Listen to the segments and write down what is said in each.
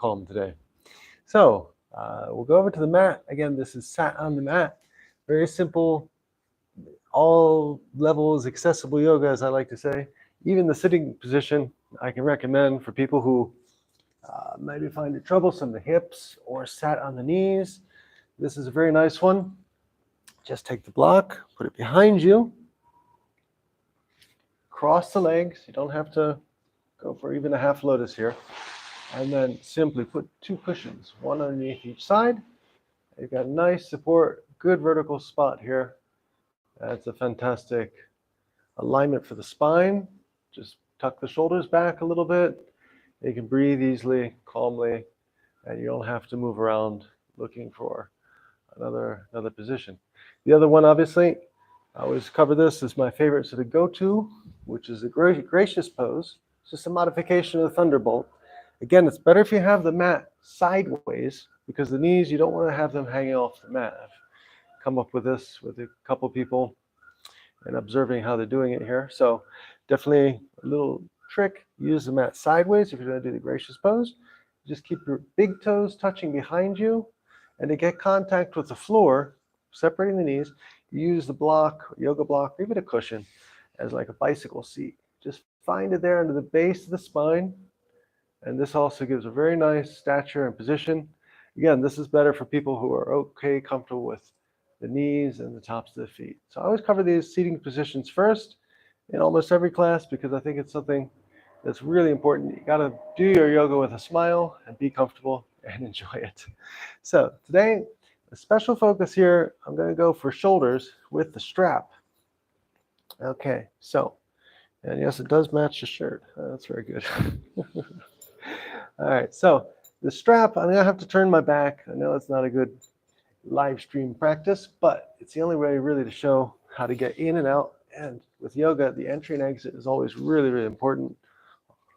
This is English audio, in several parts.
calm today. So we'll go over to the mat. Again, this is sat on the mat. Very simple, all levels accessible yoga, as I like to say. Even the sitting position, I can recommend for people who maybe find it troublesome, the hips or sat on the knees. This is a very nice one. Just take the block, put it behind you, cross the legs. You don't have to go for even a half lotus here. And then simply put two cushions, one underneath each side. You've got nice support, good vertical spot here. That's a fantastic alignment for the spine. Just tuck the shoulders back a little bit. You can breathe easily, calmly, and you don't have to move around looking for another position. The other one, obviously, I always cover this, is my favorite sort of go-to, which is a gracious pose. It's just a modification of the thunderbolt. Again, it's better if you have the mat sideways, because the knees, you don't want to have them hanging off the mat. I've come up with this with a couple people and observing how they're doing it here. So definitely a little trick, use the mat sideways if you're going to do the gracious pose. Just keep your big toes touching behind you, and to get contact with the floor, separating the knees, use the block, yoga block, or even a cushion as like a bicycle seat. Just find it there under the base of the spine, and this also gives a very nice stature and position. Again, this is better for people who are okay, comfortable with the knees and the tops of the feet. So I always cover these seating positions first in almost every class, because I think it's something that's really important. You got to do your yoga with a smile and be comfortable and enjoy it. So today, a special focus here, I'm going to go for shoulders with the strap. Okay, so, and yes, it does match the shirt. That's very good. All right, so the strap, I'm going to have to turn my back. I know it's not a good live stream practice, but it's the only way really to show how to get in and out. And with yoga, the entry and exit is always really, really important,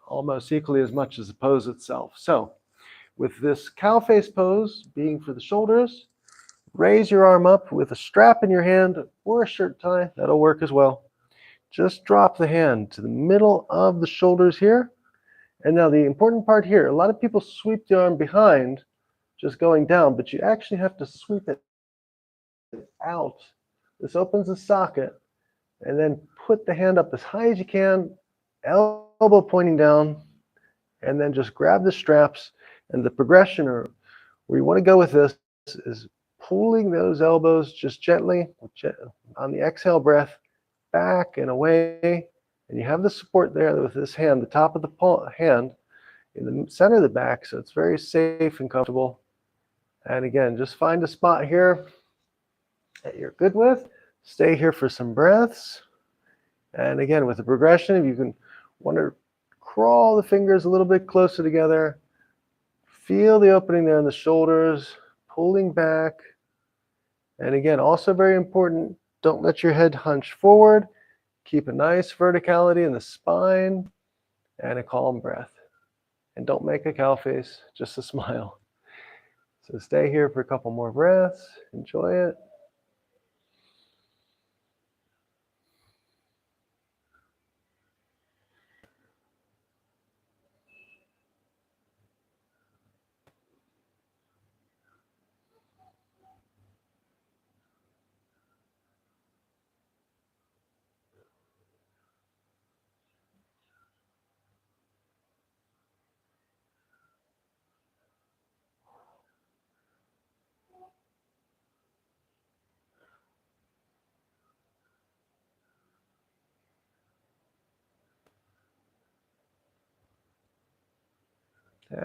almost equally as much as the pose itself. So with this cow face pose being for the shoulders, raise your arm up with a strap in your hand or a shirt tie. That'll work as well. Just drop the hand to the middle of the shoulders here. And now the important part here, a lot of people sweep the arm behind, just going down, but you actually have to sweep it out. This opens the socket, and then put the hand up as high as you can, elbow pointing down, and then just grab the straps. And the progression, or where you want to go with this, is pulling those elbows just gently on the exhale breath back and away. And you have the support there with this hand, the top of the hand in the center of the back, so it's very safe and comfortable. And again, just find a spot here that you're good with. Stay here for some breaths. And again, with the progression, if you can want to crawl the fingers a little bit closer together, feel the opening there in the shoulders, pulling back. And again, also very important, don't let your head hunch forward. Keep a nice verticality in the spine and a calm breath. And don't make a cow face, just a smile. So stay here for a couple more breaths. Enjoy it.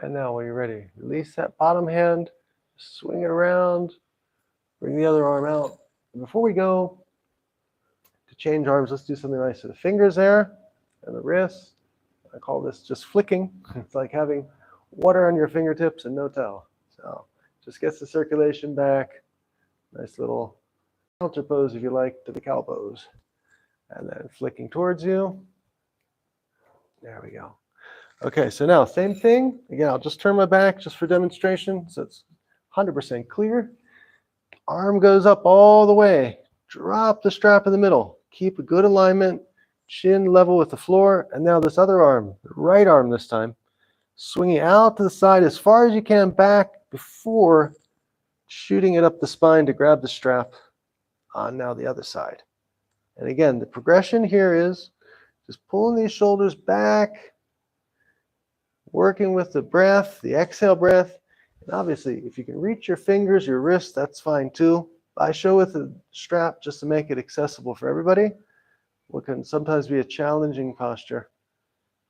And now when you're ready, release that bottom hand, swing it around, bring the other arm out. And before we go to change arms, let's do something nice. So the fingers there and the wrists. I call this just flicking. It's like having water on your fingertips and no towel. So just gets the circulation back. Nice little counter pose, if you like, to the cow pose. And then flicking towards you. There we go. Okay, so now same thing. Again, I'll just turn my back just for demonstration, so it's 100% clear. Arm goes up all the way. Drop the strap in the middle. Keep a good alignment, chin level with the floor. And now this other arm, the right arm this time, swinging out to the side as far as you can back before shooting it up the spine to grab the strap on now the other side. And again, the progression here is just pulling these shoulders back, working with the breath, the exhale breath. And obviously, if you can reach your fingers, your wrists, that's fine too. I show with the strap just to make it accessible for everybody. What can sometimes be a challenging posture,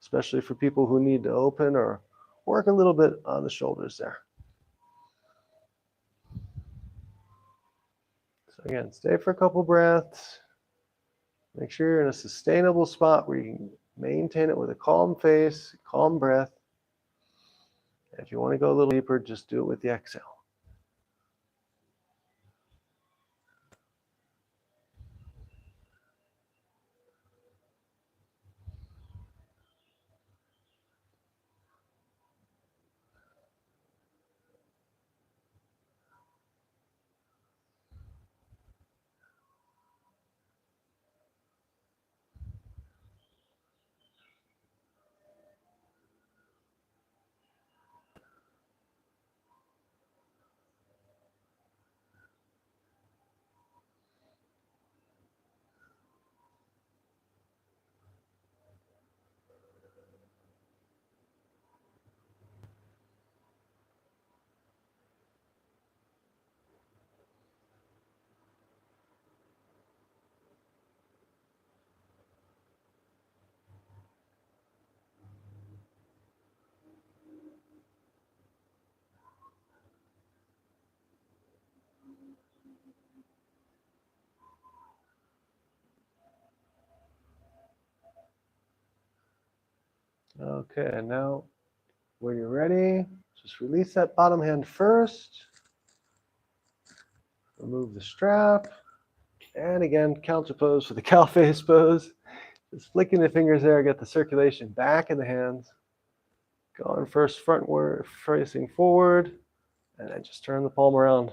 especially for people who need to open or work a little bit on the shoulders there. So again, stay for a couple breaths. Make sure you're in a sustainable spot where you can maintain it with a calm face, calm breath. If you want to go a little deeper, just do it with the exhale. Okay, and now when you're ready, just release that bottom hand first. Remove the strap. And again, counter pose for the cow face pose. Just flicking the fingers there, get the circulation back in the hands. Going first frontward, facing forward, and then just turn the palm around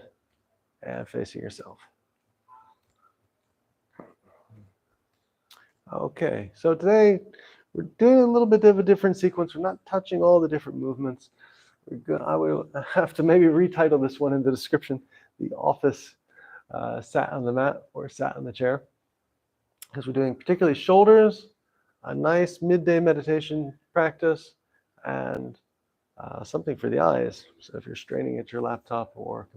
and facing yourself. Okay, so today we're doing a little bit of a different sequence. We're not touching all the different movements. I will have to maybe retitle this one in the description, The Office Sat on the Mat or Sat on the Chair, because we're doing particularly shoulders, a nice midday meditation practice, and something for the eyes. So if you're straining at your laptop or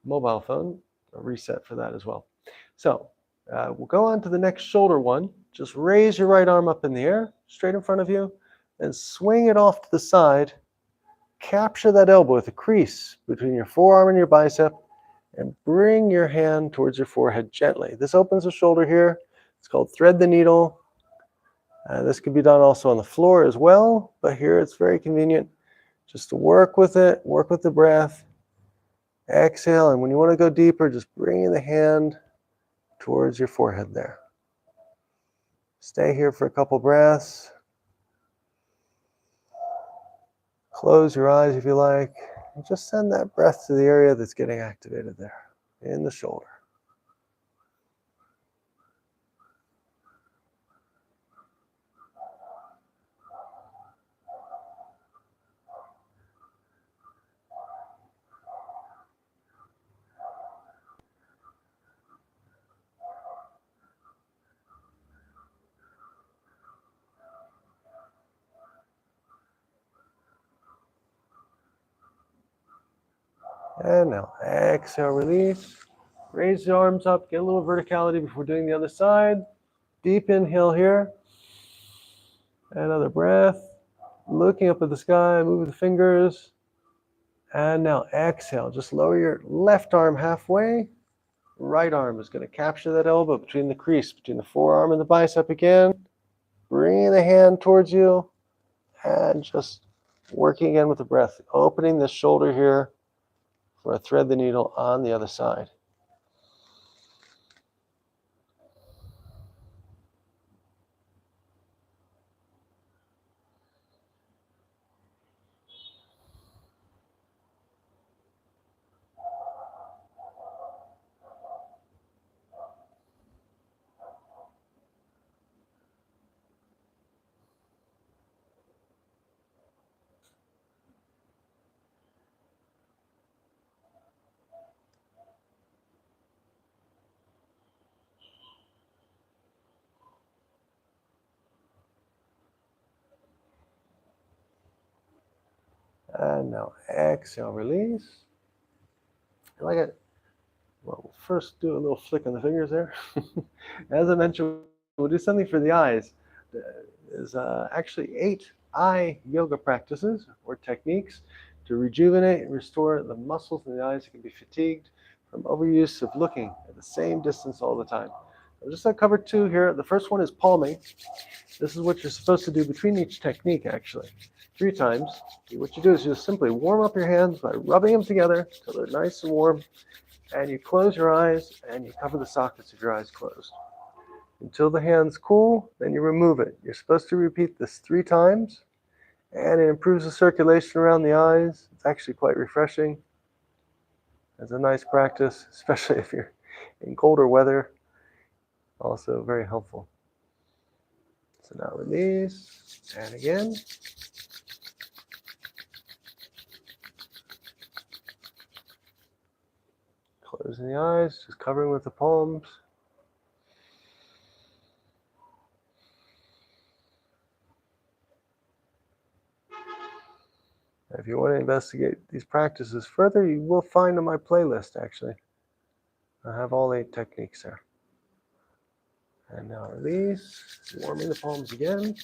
mobile phone, a reset for that as well. So we'll go on to the next shoulder one. Just raise your right arm up in the air, straight in front of you, and swing it off to the side. Capture that elbow with a crease between your forearm and your bicep, and bring your hand towards your forehead gently. This opens the shoulder here. It's called thread the needle. This can be done also on the floor as well, but here it's very convenient just to work with it, work with the breath. Exhale, and when you want to go deeper, just bring the hand towards your forehead there. Stay here for a couple breaths. Close your eyes if you like, and just send that breath to the area that's getting activated there, in the shoulder. And now exhale, release. Raise the arms up, get a little verticality before doing the other side. Deep inhale here. Another breath. Looking up at the sky, move the fingers. And now exhale, just lower your left arm halfway. Right arm is going to capture that elbow between the crease, between the forearm and the bicep again. Bring the hand towards you and just working again with the breath, opening the shoulder here for a thread the needle on the other side. And now exhale, release. I like it. Well, we'll first do a little flick on the fingers there. As I mentioned, we'll do something for the eyes. There's actually 8 eye yoga practices or techniques to rejuvenate and restore the muscles in the eyes that can be fatigued from overuse of looking at the same distance all the time. I'll just cover 2 here. The first one is palming. This is what you're supposed to do between each technique, actually. 3 times. What you do is you just simply warm up your hands by rubbing them together until they're nice and warm. And you close your eyes and you cover the sockets of your eyes closed. Until the hand's cool, then you remove it. You're supposed to repeat this 3 times, and it improves the circulation around the eyes. It's actually quite refreshing. It's a nice practice, especially if you're in colder weather. Also very helpful. So now release, and again. Closing the eyes, just covering with the palms. If you want to investigate these practices further, you will find on my playlist, actually. I have all 8 techniques there. And now release, warming the palms again.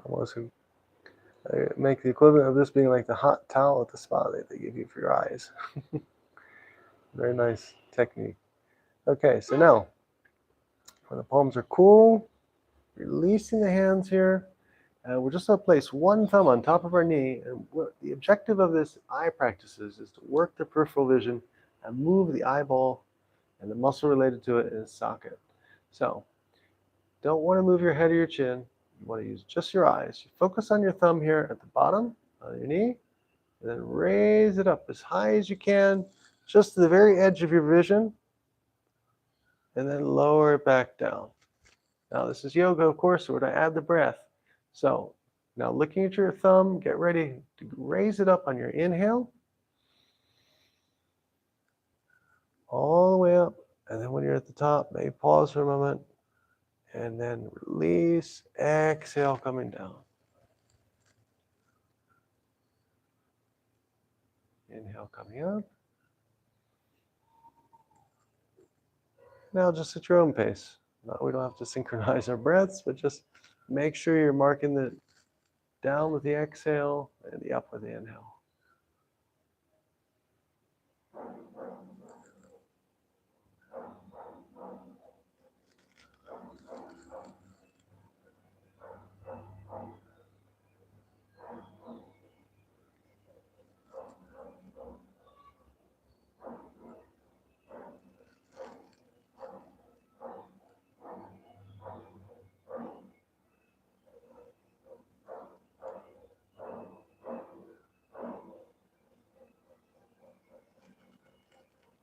Almost make the equivalent of this being like the hot towel at the spa that they give you for your eyes. Very nice technique. Okay, so now, when the palms are cool, releasing the hands here, and we're just going to place one thumb on top of our knee. And the objective of this eye practices is to work the peripheral vision and move the eyeball and the muscle related to it in its socket. So, don't want to move your head or your chin. You want to use just your eyes. You focus on your thumb here at the bottom on your knee, and then raise it up as high as you can, just to the very edge of your vision, and then lower it back down. Now this is yoga, of course, so we're going to add the breath. So now looking at your thumb, get ready to raise it up on your inhale, all the way up, and then when you're at the top, maybe pause for a moment, and then release, exhale, coming down. Inhale, coming up. Now just at your own pace. No, we don't have to synchronize our breaths, but just make sure you're marking the down with the exhale and the up with the inhale.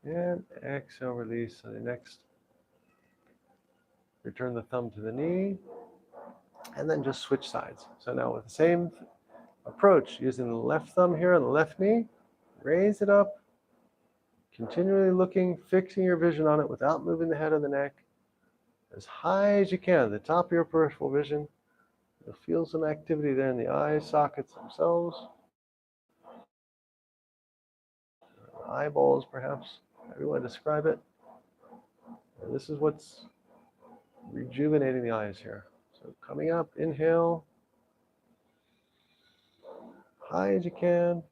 And exhale, release. So the next, return the thumb to the knee, and then just switch sides. So now with the same approach, using the left thumb here on the left knee, raise it up, continually looking, fixing your vision on it without moving the head or the neck, as high as you can, the top of your peripheral vision. You'll feel some activity there in the eye sockets themselves, eyeballs perhaps, however you want to describe it. And this is what's rejuvenating the eyes here. So coming up, inhale, high as you can,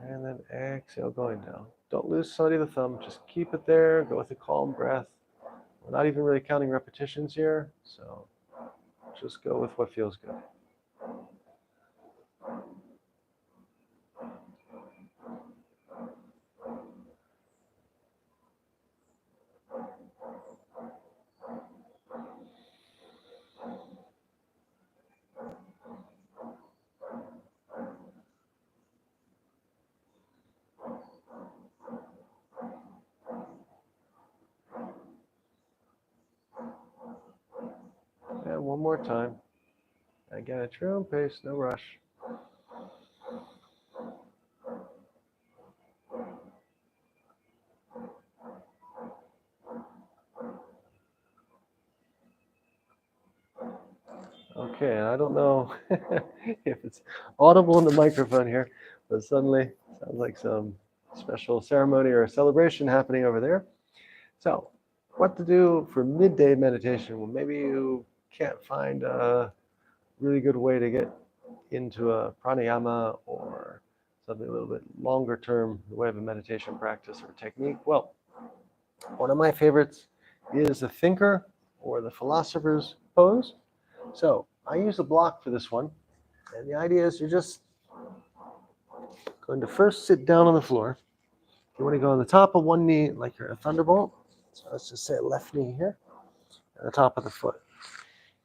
and then exhale, going down. Don't lose sight of the thumb, just keep it there, go with a calm breath. We're not even really counting repetitions here, so just go with what feels good. And one more time. Again, at your own pace, no rush. Okay, and I don't know if it's audible in the microphone here, but suddenly sounds like some special ceremony or celebration happening over there. So, what to do for midday meditation? Well, maybe you can't find a really good way to get into a pranayama or something a little bit longer term, the way of a meditation practice or technique. Well, one of my favorites is the thinker or the philosopher's pose. So I use a block for this one. And the idea is you're just going to first sit down on the floor. You want to go on the top of one knee like you're a thunderbolt. So let's just say left knee here, and the top of the foot.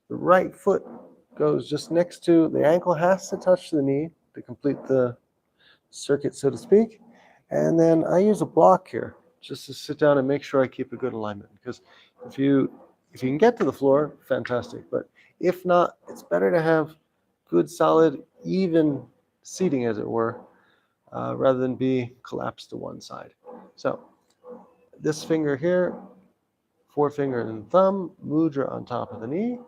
The right foot goes just next to the ankle, has to touch the knee to complete the circuit, so to speak. And then I use a block here just to sit down and make sure I keep a good alignment. Because if you can get to the floor, fantastic. But if not, it's better to have good, solid, even seating, as it were, rather than be collapsed to one side. So this finger here, forefinger and thumb, mudra on top of the knee.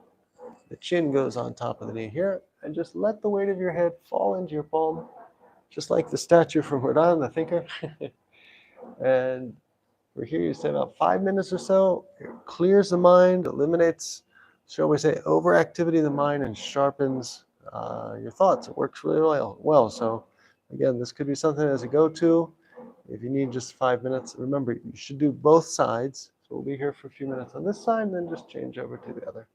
The chin goes on top of the knee here, and just let the weight of your head fall into your palm, just like the statue from Rodin, the thinker. And we're here, you stay about 5 minutes or so. It clears the mind, eliminates, shall we say, overactivity of the mind, and sharpens your thoughts. It works really well. So again, this could be something as a go-to. If you need just 5 minutes, remember, you should do both sides. So we'll be here for a few minutes on this side, and then just change over to the other.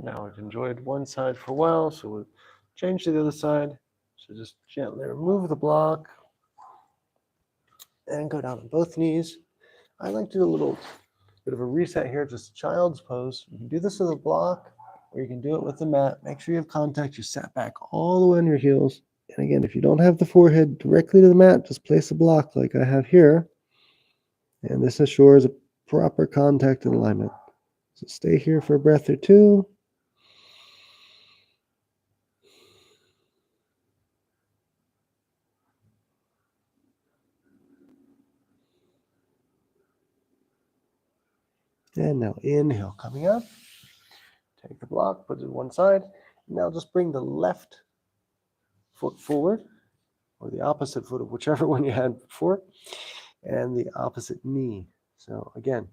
Now we've enjoyed one side for a while, so we'll change to the other side. So just gently remove the block and go down on both knees. I like to do a little bit of a reset here, just child's pose. You can do this with a block or you can do it with the mat. Make sure you have contact. You sat back all the way on your heels. And again, if you don't have the forehead directly to the mat, just place a block like I have here. And this assures a proper contact and alignment. So stay here for a breath or two. And now inhale, coming up. Take the block, put it to one side. Now just bring the left foot forward, or the opposite foot of whichever one you had before, and the opposite knee. So again,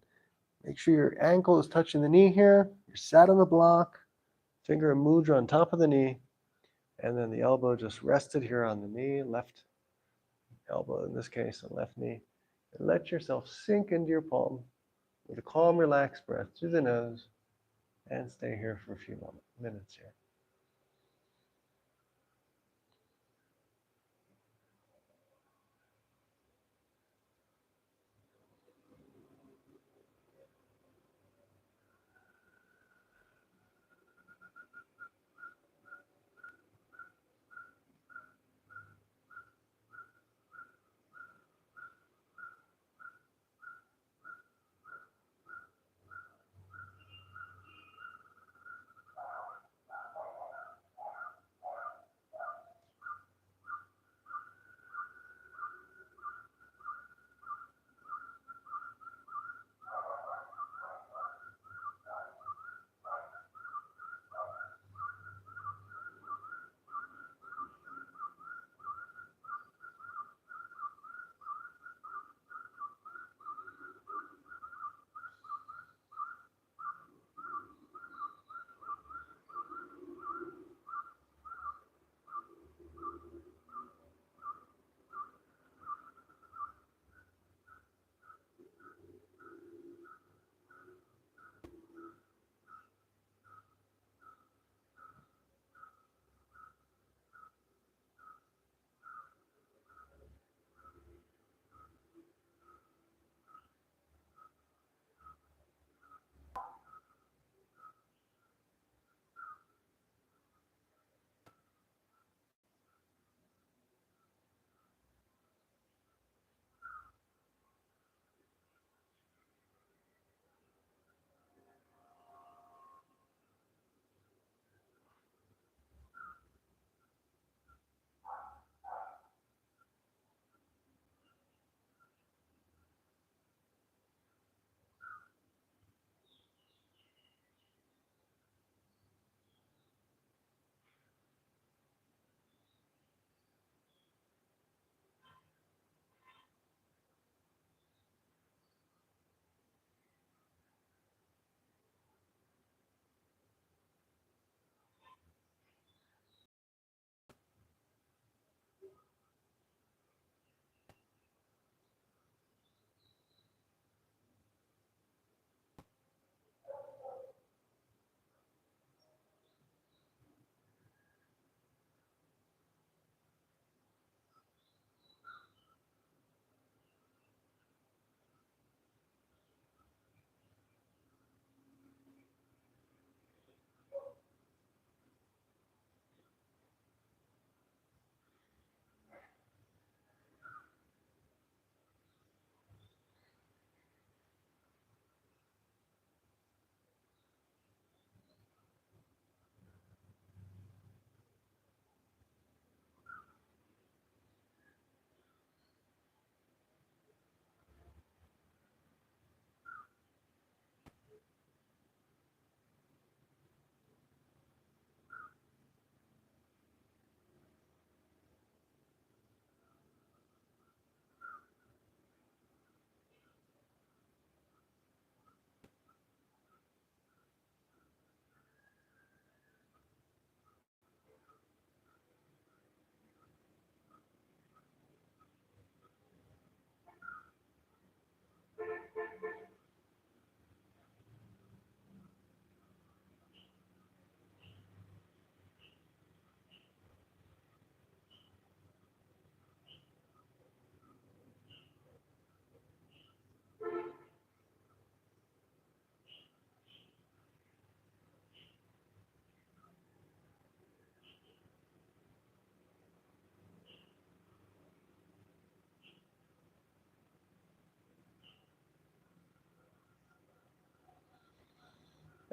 make sure your ankle is touching the knee here. You're sat on the block, finger and mudra on top of the knee, and then the elbow just rested here on the knee, left elbow in this case, and left knee. And let yourself sink into your palm with a calm, relaxed breath through the nose, and stay here for a few minutes here.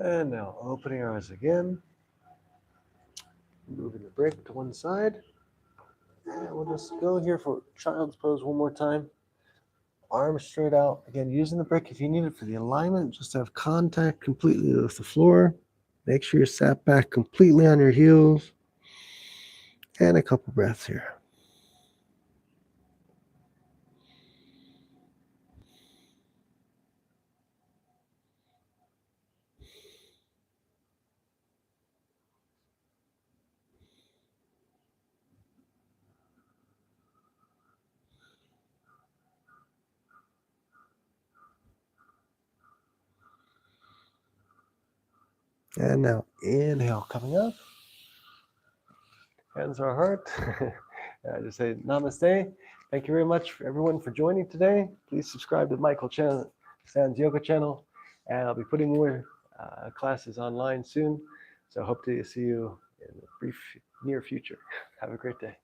And now opening our eyes again. Moving the brick to one side. And we'll just go here for child's pose one more time. Arms straight out. Again, using the brick if you need it for the alignment, just to have contact completely with the floor. Make sure you're sat back completely on your heels. And a couple breaths here. And now inhale coming up. Hands to our heart. I just say namaste. Thank you very much for everyone for joining today. Please subscribe to Michael Sands Yoga channel. And I'll be putting more classes online soon. So I hope to see you in the brief near future. Have a great day.